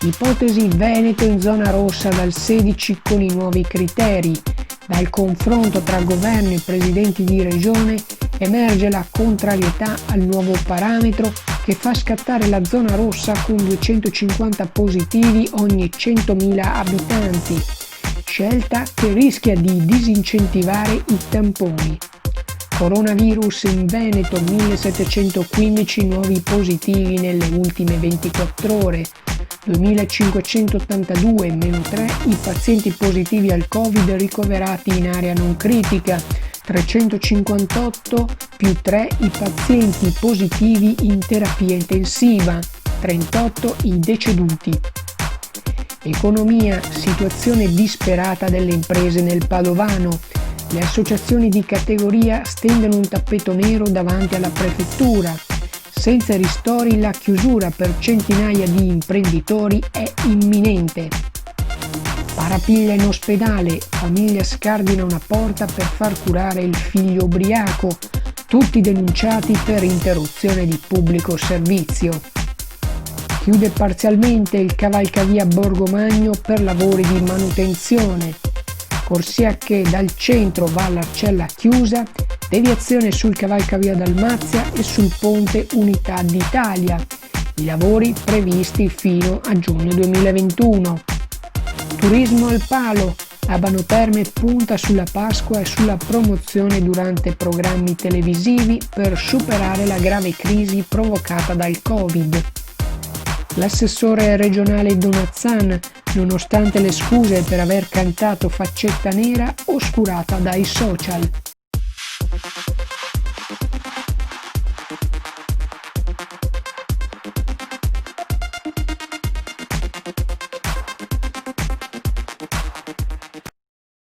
Ipotesi Veneto in zona rossa dal 16 con i nuovi criteri. Dal confronto tra governo e presidenti di regione emerge la contrarietà al nuovo parametro che fa scattare la zona rossa con 250 positivi ogni 100.000 abitanti, scelta che rischia di disincentivare i tamponi. Coronavirus in Veneto, 1715 nuovi positivi nelle ultime 24 ore, 2582 meno 3 i pazienti positivi al Covid ricoverati in area non critica, 358 più 3 i pazienti positivi in terapia intensiva, 38 i deceduti. Economia, situazione disperata delle imprese nel Padovano. Le associazioni di categoria stendono un tappeto nero davanti alla prefettura. Senza ristori la chiusura per centinaia di imprenditori è imminente. Parapiglia in ospedale, famiglia scardina una porta per far curare il figlio ubriaco, tutti denunciati per interruzione di pubblico servizio. Chiude parzialmente il cavalcavia Borgomagno per lavori di manutenzione. Corsia che dal centro va all'Arcella chiusa, deviazione sul cavalcavia Dalmazia e sul ponte Unità d'Italia. I lavori previsti fino a giugno 2021. Turismo al palo. Abano Terme punta sulla Pasqua e sulla promozione durante programmi televisivi per superare la grave crisi provocata dal Covid. L'assessore regionale Donazzan, nonostante le scuse per aver cantato Faccetta Nera, oscurata dai social.